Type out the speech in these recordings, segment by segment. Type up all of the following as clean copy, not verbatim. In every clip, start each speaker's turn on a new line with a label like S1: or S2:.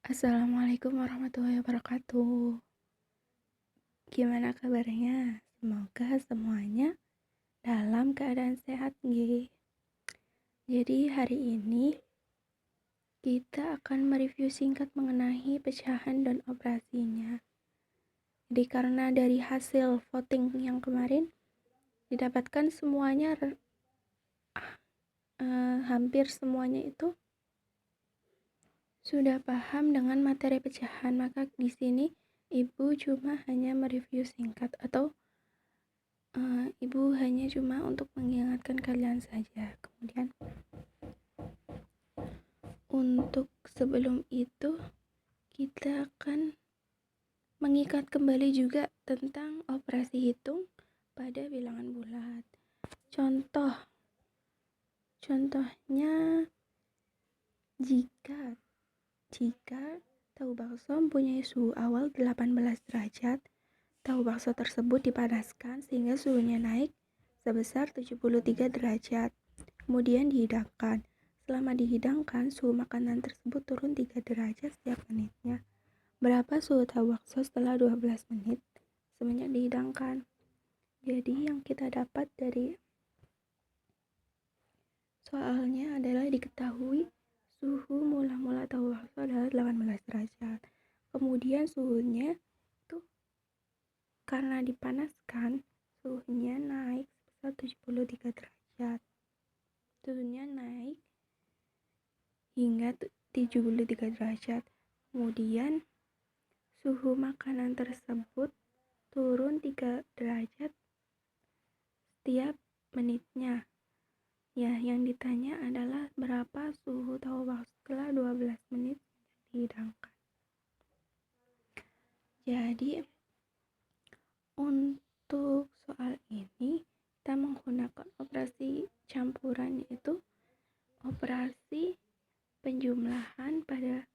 S1: Assalamualaikum warahmatullahi wabarakatuh. Gimana kabarnya? Semoga semuanya dalam keadaan sehat nggih. Jadi hari ini kita akan mereview singkat mengenai pecahan dan operasinya. Jadi karena dari hasil voting yang kemarin didapatkan semuanya hampir semuanya itu sudah paham dengan materi pecahan, maka di sini Ibu cuma hanya mereview singkat atau Ibu hanya cuma untuk mengingatkan kalian saja. Kemudian untuk sebelum itu kita akan mengikat kembali juga tentang operasi hitung pada bilangan bulat. Contohnya jika tahu bakso mempunyai suhu awal 18 derajat, tahu bakso tersebut dipanaskan sehingga suhunya naik sebesar 73 derajat. Kemudian dihidangkan. Selama dihidangkan, suhu makanan tersebut turun 3 derajat setiap menitnya. Berapa suhu tahu bakso setelah 12 menit semenjak dihidangkan? Jadi yang kita dapat dari soalnya adalah diketahui suhu mula-mula tahu bakso adalah 18 derajat. Kemudian suhunya itu karena dipanaskan, suhunya naik sebesar 73 derajat. Suhunya naik hingga 73 derajat. Kemudian suhu makanan tersebut turun 3 derajat setiap menitnya. Ya, yang ditanya adalah berapa suhu tahu bakso setelah 12 menit dihidangkan. Jadi, untuk soal ini kita menggunakan operasi campuran, yaitu operasi penjumlahan pada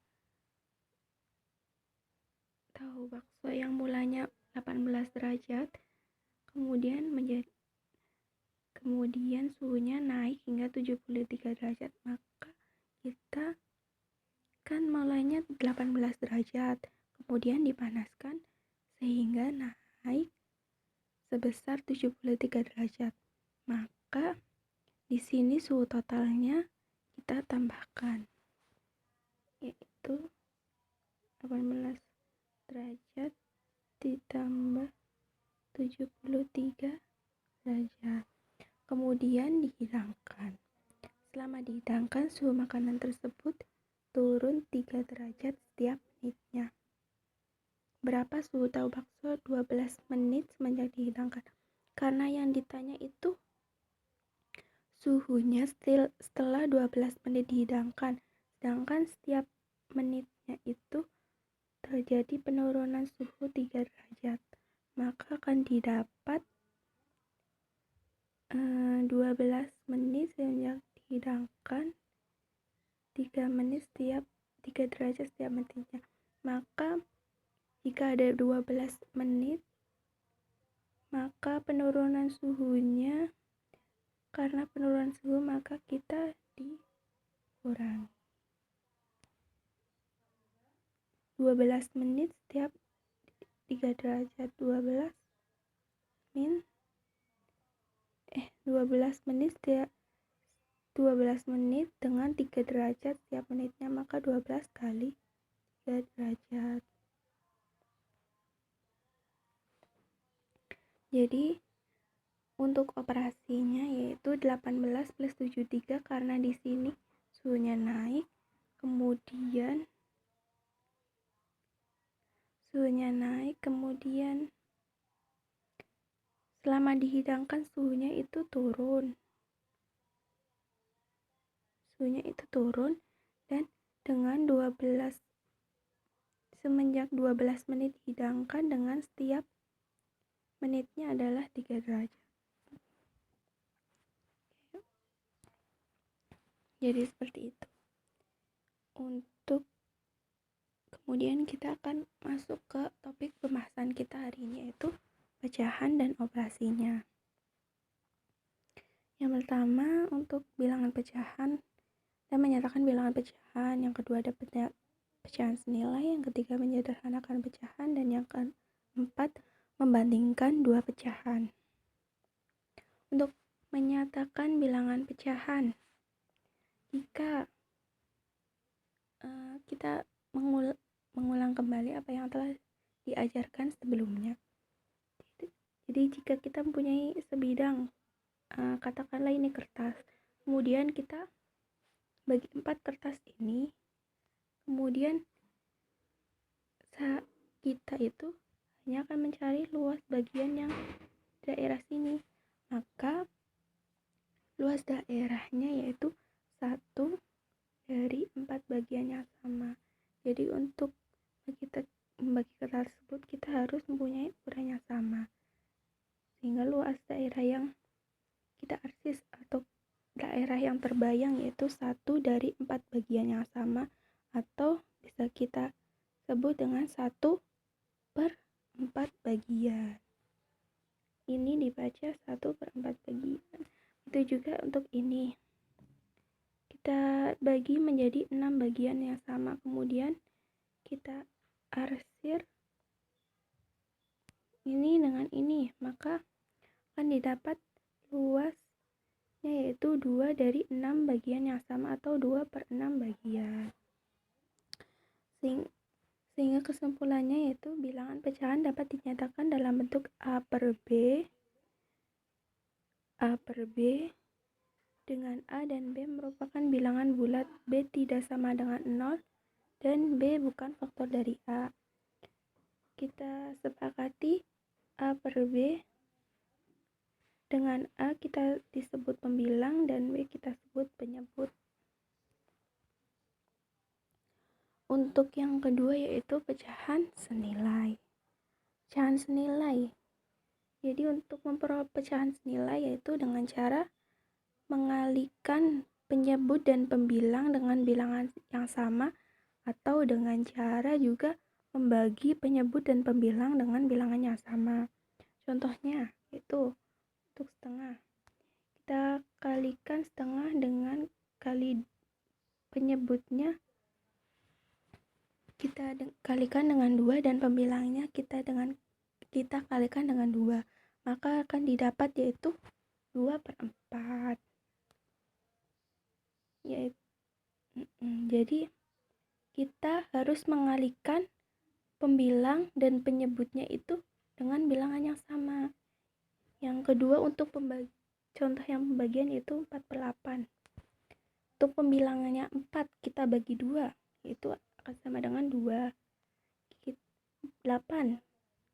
S1: tahu bakso yang mulanya 18 derajat kemudian suhunya naik hingga 73 derajat, maka kita kan mulanya 18 derajat kemudian dipanaskan sehingga naik sebesar 73 derajat, maka di sini suhu totalnya kita tambahkan, yaitu 18 derajat ditambah 73 derajat. Kemudian dihidangkan. Selama dihidangkan, suhu makanan tersebut turun 3 derajat setiap menitnya. Berapa suhu tahu bakso 12 menit semenjak dihidangkan? Karena yang ditanya itu suhunya setelah 12 menit dihidangkan, sedangkan setiap menitnya itu terjadi penurunan suhu 3 derajat, maka akan didapat 12 menit semenjak dihidangkan 3 derajat setiap menitnya. Maka jika ada 12 menit, maka penurunan suhunya, karena penurunan suhu maka kita dikurangi 12 menit setiap 3 derajat. 12 menit setiap 12 menit dengan 3 derajat setiap menitnya, maka 12 kali 3 derajat. Jadi untuk operasinya yaitu 18 plus 73, karena di sini suhunya naik, kemudian selama dihidangkan suhunya itu turun dan dengan 12 semenjak 12 menit dihidangkan dengan setiap menitnya adalah 3 derajat. Jadi seperti itu. Untuk kemudian kita akan masuk ke topik pembahasan kita hari ini, yaitu pecahan dan operasinya. Yang pertama untuk bilangan pecahan dan menyatakan bilangan pecahan. Yang kedua ada pecahan senilai, yang ketiga menyederhanakan pecahan, dan yang keempat membandingkan dua pecahan. Untuk menyatakan bilangan pecahan, jika kita mengulang kembali apa yang telah diajarkan sebelumnya. Jadi jika kita mempunyai sebidang, katakanlah ini kertas, kemudian kita bagi 4 kertas ini, kemudian kita itu hanya akan mencari luas bagian yang daerah sini, maka luas daerahnya yaitu 1 dari 4 bagian yang sama. Jadi untuk kita membagi kertas tersebut, kita harus mempunyai ukuran yang sama, sehingga luas daerah yang kita arsis atau daerah yang terbayang yaitu 1 dari 4 bagian yang sama, atau bisa kita sebut dengan 1 per 4 bagian. Ini dibaca 1 per 4 bagian. Itu juga untuk ini. Kita bagi menjadi 6 bagian yang sama, kemudian kita arsir ini dengan ini, maka akan didapat luasnya yaitu 2 dari 6 bagian yang sama, atau 2 per 6 bagian. Sehingga kesimpulannya yaitu bilangan pecahan dapat dinyatakan dalam bentuk A per B dengan A dan B merupakan bilangan bulat, B tidak sama dengan 0, dan B bukan faktor dari A. Kita sepakati A per B dengan A kita disebut pembilang dan B kita sebut penyebut. Untuk yang kedua yaitu pecahan senilai. Pecahan senilai. Jadi untuk memperoleh pecahan senilai yaitu dengan cara mengalihkan penyebut dan pembilang dengan bilangan yang sama, atau dengan cara juga membagi penyebut dan pembilang dengan bilangan yang sama. Contohnya itu untuk setengah, kita kalikan setengah dengan kali penyebutnya kita kalikan dengan 2 dan pembilangnya kita kalikan dengan 2, maka akan didapat yaitu 2 per 4. Jadi kita harus mengalihkan pembilang dan penyebutnya itu dengan bilangan yang sama. Yang kedua untuk contoh yang pembagian itu 4 per 8. Untuk pembilangannya 4 kita bagi 2, itu akan sama dengan 2. 8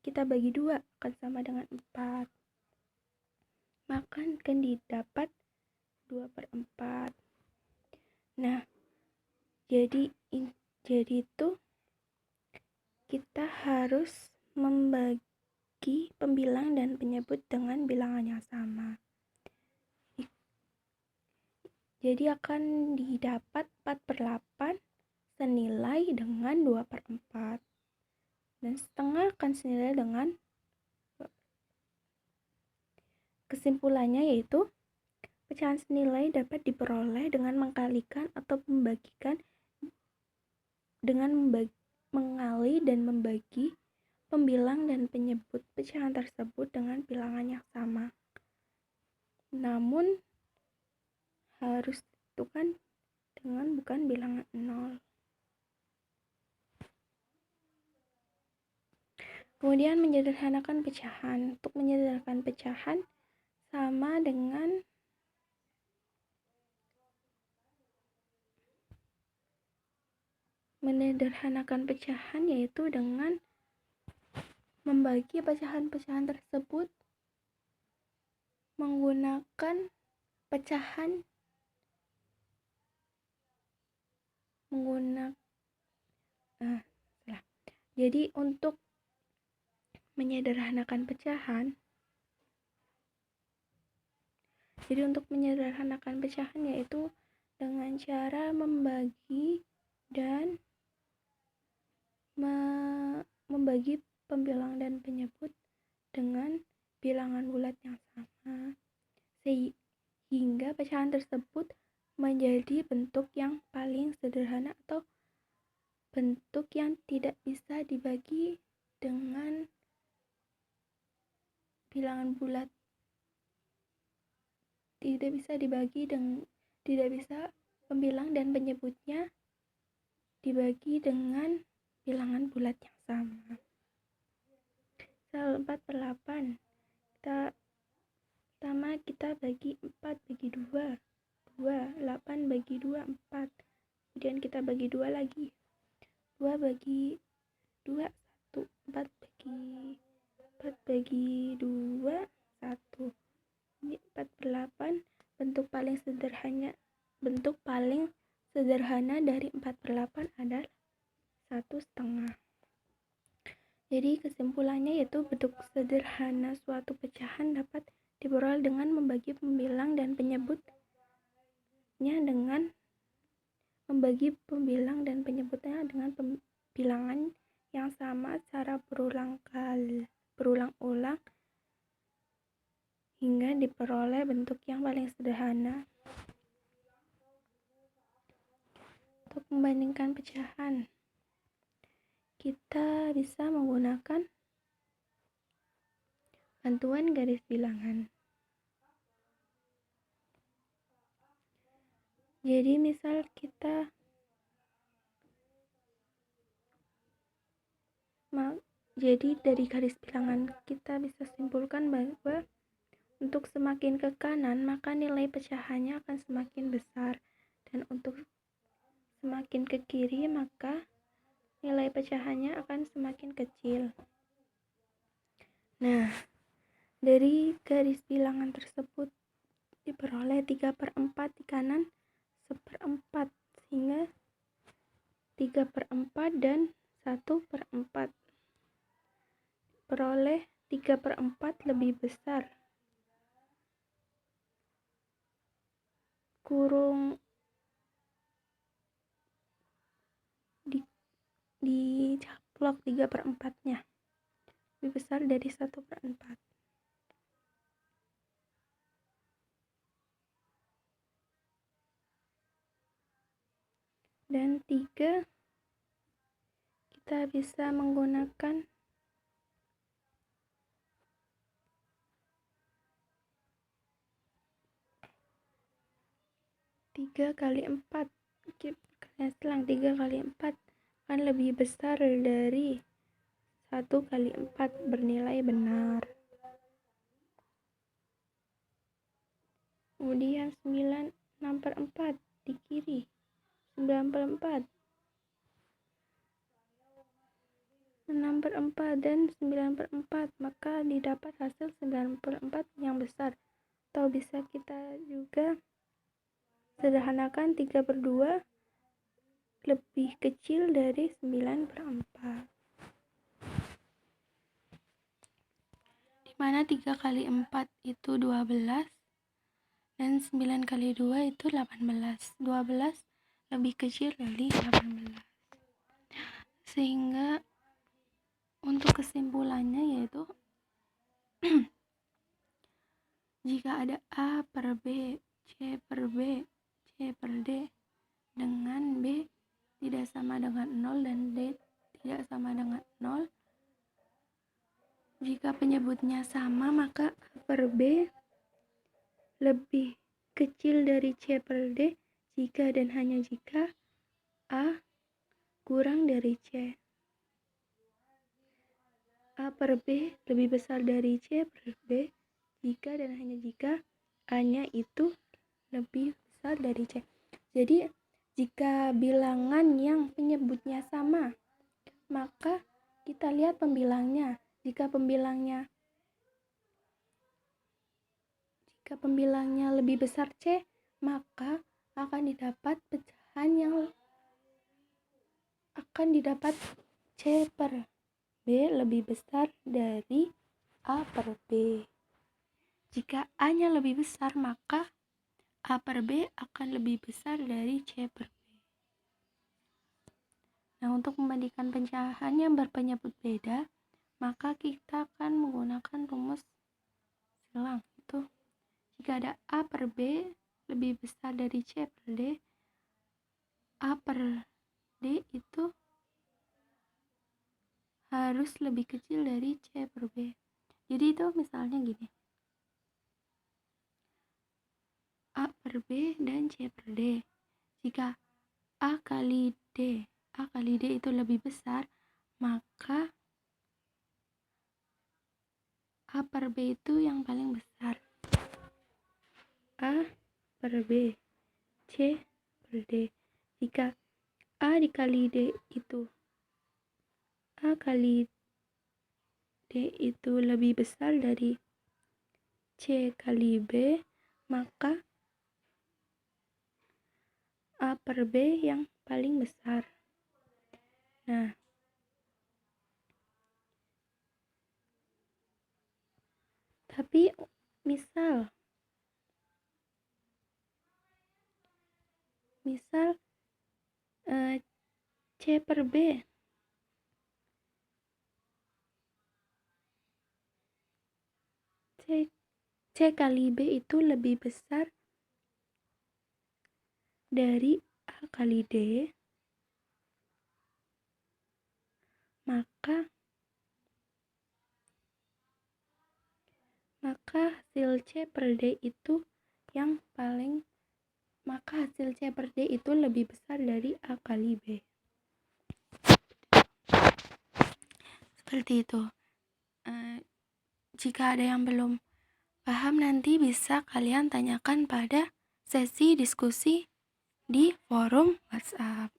S1: kita bagi 2 akan sama dengan 4. Maka akan didapat 2 per 4. Nah, jadi itu kita harus membagi pembilang dan penyebut dengan bilangan yang sama. Jadi akan didapat 4 per 8 senilai dengan 2 per 4. Dan setengah akan senilai dengan 2. Kesimpulannya yaitu pecahan senilai dapat diperoleh dengan mengkalikan atau membagikan dengan mengalih dan membagi pembilang dan penyebut pecahan tersebut dengan bilangan yang sama. Namun harus ditentukan dengan bukan bilangan 0. Kemudian menyederhanakan pecahan. Untuk menyederhanakan pecahan sama dengan menyederhanakan pecahan yaitu dengan membagi pecahan-pecahan tersebut menggunakan pecahan Jadi untuk menyederhanakan pecahan yaitu dengan cara membagi dan membagi pembilang dan penyebut dengan bilangan bulat yang sama, sehingga pecahan tersebut menjadi bentuk yang paling sederhana atau bentuk yang tidak bisa dibagi dengan bilangan bulat, tidak bisa pembilang dan penyebutnya dibagi dengan bilangan bulat yang sama. Misal 4/8, pertama kita bagi 4 bagi 2, 8 bagi 2, 4. Kemudian kita bagi 2 lagi, 2 bagi 2, 1, 4 bagi 2, 1. Ini 4/8. Bentuk paling sederhana dari 4/8 adalah 1/2. Jadi kesimpulannya yaitu bentuk sederhana suatu pecahan dapat diperoleh dengan membagi pembilang dan penyebutnya dengan bilangan yang sama secara berulang-ulang hingga diperoleh bentuk yang paling sederhana. Untuk membandingkan pecahan, kita bisa menggunakan bantuan garis bilangan. Jadi misal dari garis bilangan kita bisa simpulkan bahwa untuk semakin ke kanan maka nilai pecahannya akan semakin besar, dan untuk semakin ke kiri maka nilai pecahannya akan semakin kecil. Nah, dari garis bilangan tersebut diperoleh 3/4 di kanan, 1/4, sehingga 3/4 dan 1/4. Peroleh 3/4 lebih besar. Kurung dicaplok 3/4-nya lebih besar dari 1/4. Dan 3, kita bisa menggunakan 3 kali 4. Perkalian selang 3 kali 4 akan lebih besar dari 1 kali 4, bernilai benar. Kemudian 6/4 di kiri, 9/4. 6/4 dan 9/4, maka didapat hasil 9/4 yang besar. Atau bisa kita juga sederhanakan 3/2 lebih kecil dari 9/4. Dimana 3 kali 4 itu 12 dan 9 kali 2 itu 18. 12 lebih kecil dari 18. Sehingga untuk kesimpulannya yaitu jika ada A per B, C per B, C per D dengan B tidak sama dengan 0 dan D tidak sama dengan 0, jika penyebutnya sama maka A per B lebih kecil dari C per D jika dan hanya jika A kurang dari C. A per B lebih besar dari C per B jika dan hanya jika A-nya itu lebih besar dari C. Jadi, jika bilangan yang penyebutnya sama, maka kita lihat pembilangnya. Jika pembilangnya lebih besar C, maka akan didapat C per B lebih besar dari A per B. Jika A-nya lebih besar, maka A per B akan lebih besar dari C per B. Nah, untuk membandingkan pecahan yang berpenyebut beda, maka kita akan menggunakan rumus silang. Itu jika ada A per B lebih besar dari C per D, A per D itu harus lebih kecil dari C per B. Jadi itu misalnya gini, A per B dan C per D. Jika A kali D itu lebih besar, maka A per B itu yang paling besar. A per B, C per D. Jika A dikali D itu, A kali D itu lebih besar dari C kali B, maka A per B yang paling besar. Nah, tapi misal C per B C kali B itu lebih besar dari A kali D, maka hasil C per D itu lebih besar dari A kali B. Seperti itu. Jika ada yang belum paham, nanti bisa kalian tanyakan pada sesi diskusi di forum WhatsApp.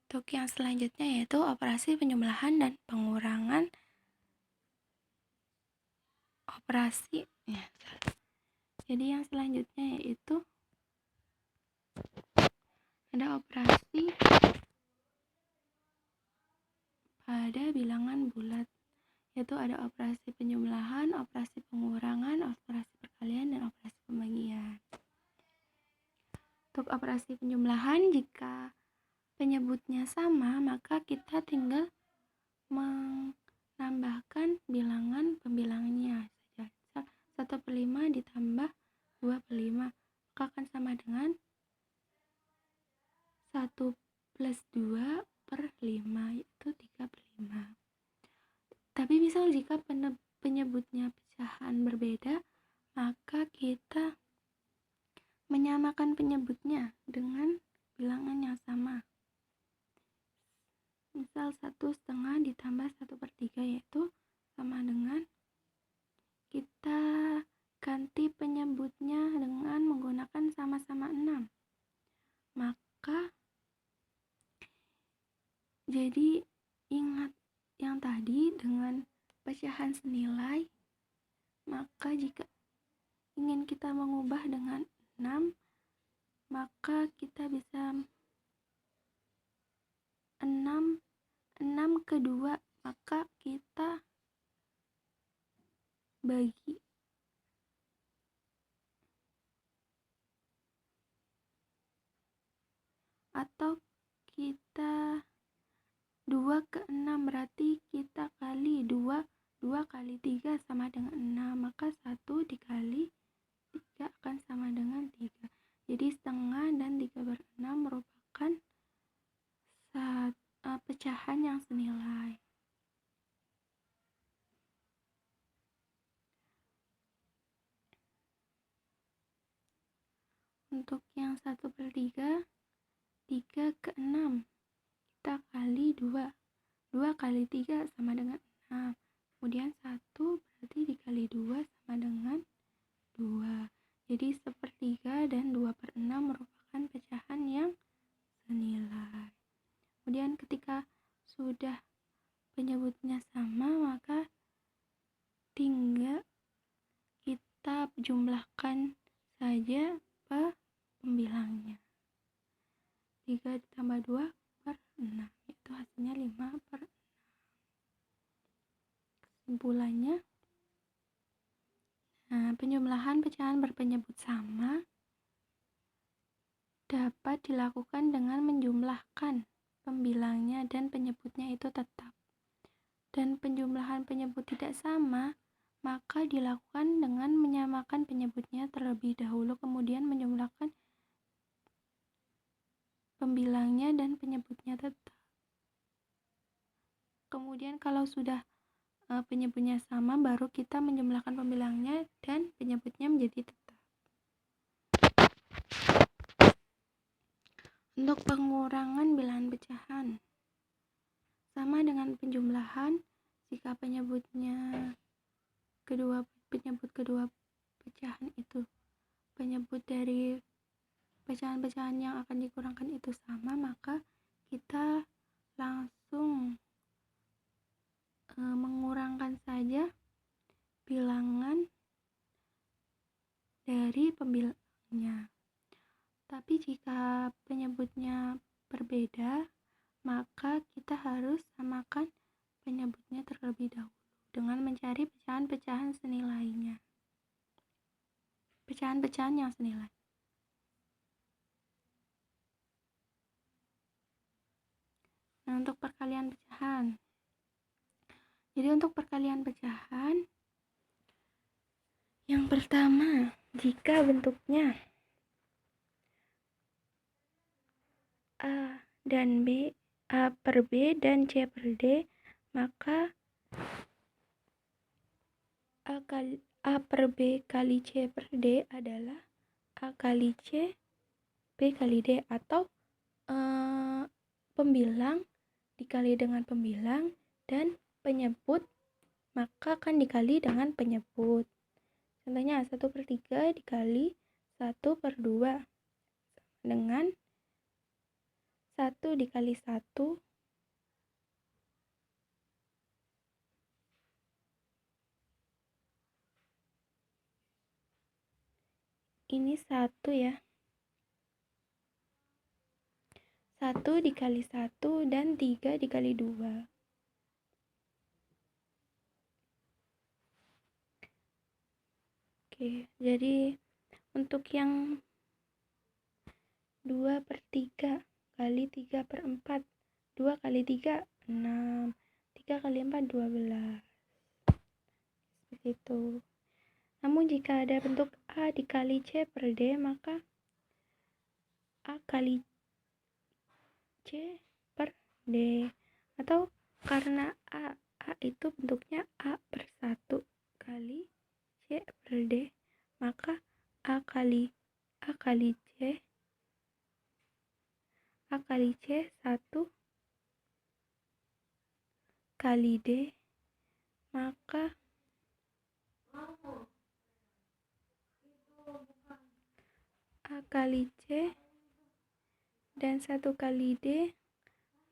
S1: Untuk yang selanjutnya yaitu operasi penjumlahan dan pengurangan operasi. Jadi yang selanjutnya yaitu ada operasi pada bilangan bulat. Yaitu ada operasi penjumlahan, operasi pengurangan, operasi perkalian, dan operasi pembagian. Untuk operasi penjumlahan, jika penyebutnya sama, maka kita tinggal menambahkan bilangan pembilangnya saja. 1/5 ditambah 2/5, maka akan sama dengan 1 plus 2 per 5, yaitu 3/5. Tapi misal jika penyebutnya pecahan berbeda, maka kita menyamakan penyebutnya dengan bilangan yang sama. Misal 1/2 ditambah 1/3, yaitu sama dengan kita ganti penyebutnya dengan menggunakan sama-sama 6. Maka jadi ingat yang tadi dengan pecahan senilai, maka jika ingin kita mengubah dengan 6, maka kita bisa 6 ke 2, maka kita bagi atau kita 2 ke 6, berarti kita kali 2 kali 3 sama dengan 6, maka 1 dikali 3 akan sama dengan 3. Jadi setengah dan 3/6 merupakan pecahan yang senilai. Untuk yang 1/3, 3 ke 6, kita kali 2 kali 3 sama dengan 6, kemudian 1 berarti dikali 2 sama dengan 2. Jadi 1/3 dan 2/6 merupakan pecahan yang senilai. Kemudian ketika sudah penyebutnya sama, maka tinggal kita jumlahkan saja pembilangnya. 3 ditambah 2 per 6, itu hasilnya 5/6. Kesimpulannya, penjumlahan pecahan berpenyebut sama dapat dilakukan dengan menjumlahkan pembilangnya dan penyebutnya itu tetap. Dan penjumlahan penyebut tidak sama maka dilakukan dengan menyamakan penyebutnya terlebih dahulu, kemudian menjumlahkan pembilangnya dan penyebutnya tetap. Kemudian kalau sudah penyebutnya sama, baru kita menjumlahkan pembilangnya dan penyebutnya menjadi tetap. Untuk pengurangan bilangan pecahan, sama dengan penjumlahan, jika penyebut kedua pecahan itu, penyebut dari pecahan-pecahan yang akan dikurangkan itu sama, maka kita langsung mengurangkan saja bilangan dari pembilangnya. Tapi jika penyebutnya berbeda, maka kita harus samakan penyebutnya terlebih dahulu dengan mencari pecahan-pecahan senilainya. Pecahan-pecahan yang senilai. Nah, untuk perkalian pecahan. Jadi untuk perkalian pecahan, yang pertama, jika bentuknya A dan B, A per B dan C per D, maka A per B kali C per D adalah A kali C B kali D, atau pembilang dikali dengan pembilang dan penyebut maka akan dikali dengan penyebut. Contohnya 1/3 dikali 1/2 dengan 1 dikali 1 ini 1 ya. 1 dikali 1 dan 3 dikali 2. Oke, jadi untuk yang 2/3 kali 3/4, 2 kali 3 6, 3 kali 4 12. Seperti itu. Namun jika ada bentuk A dikali C per D, maka A kali C per D. Atau karena A itu bentuknya A per 1 kali C per D, maka A kali C 1 kali D, maka A kali C dan 1 kali D,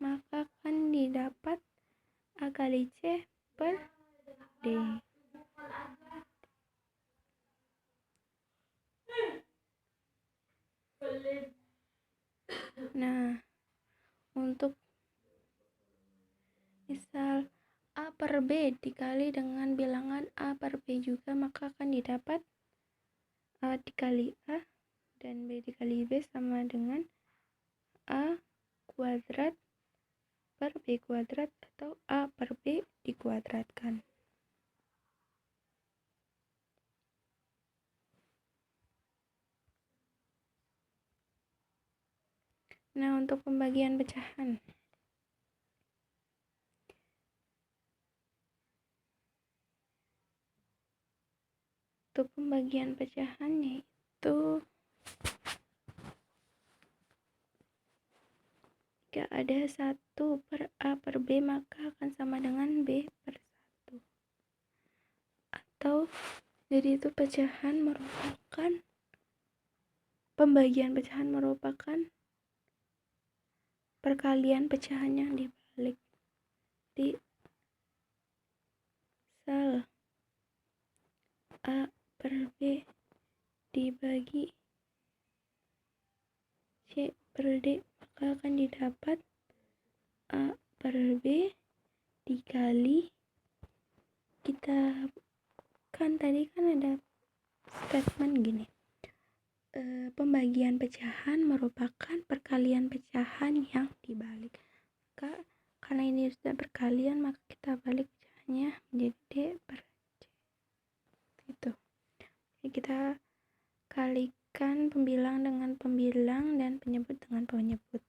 S1: maka akan didapat A kali C per D. Nah, untuk misal A per B dikali dengan bilangan A per B juga, maka akan didapat A dikali A dan B dikali B sama dengan A kuadrat per B kuadrat, atau A per B dikuadratkan. Nah, untuk pembagian pecahan. Untuk pembagian pecahan yaitu jika ada 1 per A per B, maka akan sama dengan B per 1. Atau jadi itu pembagian pecahan merupakan perkalian pecahan yang dibalik. Di sel A per B dibagi C per D, maka akan didapat A per B dikali, kita kan tadi kan ada statement gini, pembagian pecahan merupakan perkalian pecahan yang dibalik. Maka karena ini sudah perkalian, maka kita balik pecahannya menjadi D per C. Itu. Jadi kita kalikan pembilang dengan pembilang dan penyebut dengan penyebut.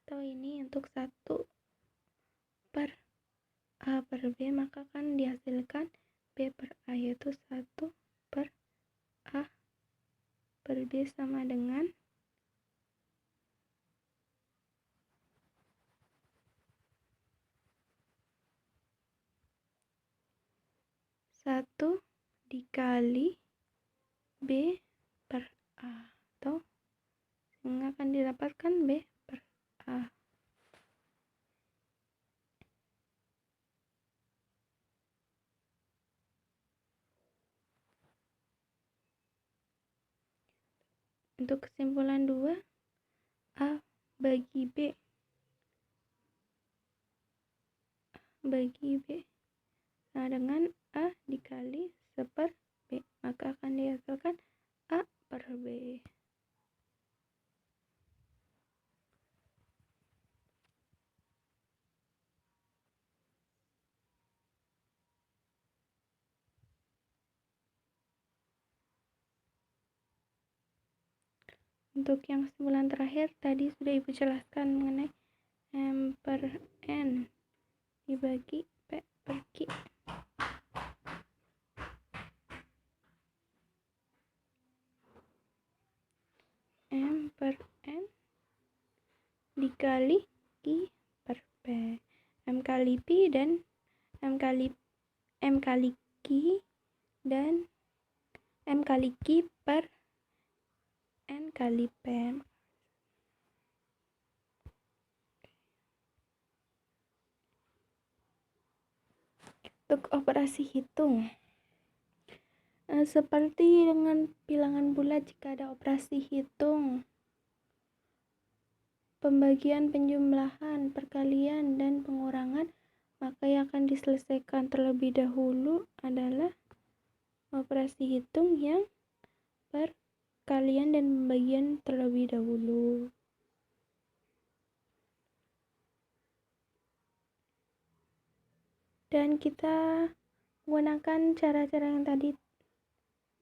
S1: Atau Kalau ini untuk 1 per A per B, maka akan dihasilkan B per A, yaitu 1 per A per B sama dengan 1 dikali B per A, atau sehingga akan didapatkan B per A. Untuk kesimpulan 2, A bagi B sama dengan A dikali 1 per B, maka akan dihasilkan A per B. Untuk yang kesimpulan terakhir, tadi sudah Ibu jelaskan mengenai M per N dibagi P per Q. M per N dikali Q per P. M kali Q dan M kali Q dan M kali Q per N kali P. Untuk operasi hitung, seperti dengan bilangan bulat, jika ada operasi hitung, pembagian, penjumlahan, perkalian, dan pengurangan, maka yang akan diselesaikan terlebih dahulu adalah operasi hitung yang perkalian dan pembagian terlebih dahulu. Dan kita menggunakan cara-cara yang tadi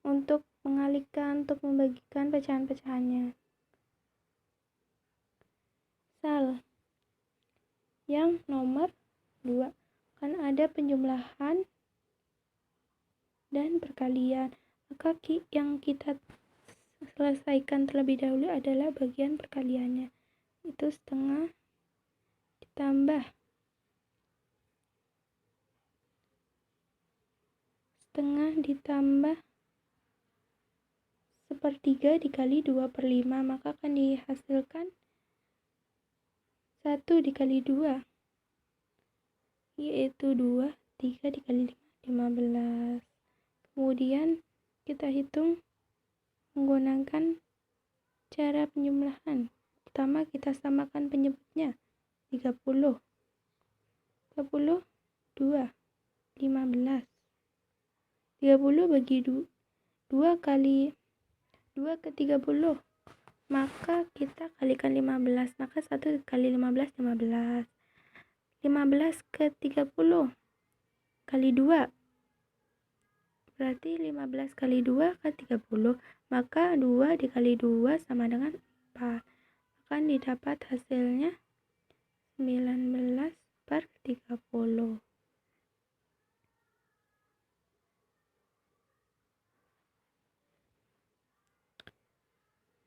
S1: untuk mengalihkan, untuk membagikan pecahan-pecahannya. Misal yang nomor 2 kan ada penjumlahan dan perkalian, maka yang kita selesaikan terlebih dahulu adalah bagian perkaliannya, itu setengah ditambah sepertiga dikali 2/5, maka akan dihasilkan 1 dikali 2, yaitu 2, 3 dikali 5, 15. Kemudian kita hitung menggunakan cara penjumlahan. Pertama kita samakan penyebutnya, 30, 2, 15. 30 bagi 2 kali 2 ke 30, maka kita kalikan 15, maka 1 kali 15, 15. 15 ke 30 kali 2, berarti 15 kali 2 ke 30, maka 2 dikali 2 sama dengan 4. Akan didapat hasilnya 19 per 30.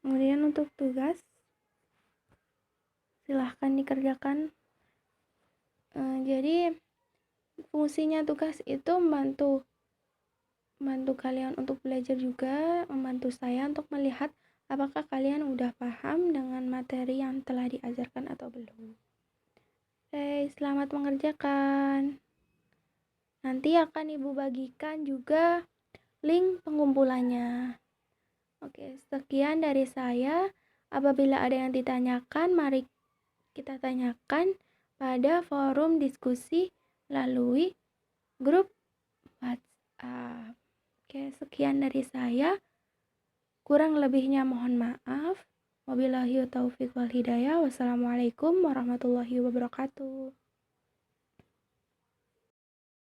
S1: Kemudian untuk tugas, silahkan dikerjakan. Jadi fungsinya tugas itu membantu kalian untuk belajar, juga membantu saya untuk melihat apakah kalian udah paham dengan materi yang telah diajarkan atau belum. Oke, selamat mengerjakan. Nanti akan Ibu bagikan juga link pengumpulannya. Oke, sekian dari saya. Apabila ada yang ditanyakan, mari kita tanyakan pada forum diskusi melalui grup WhatsApp. Oke, sekian dari saya. Kurang lebihnya mohon maaf. Wabillahi taufiq wal hidayah. Wassalamualaikum warahmatullahi wabarakatuh.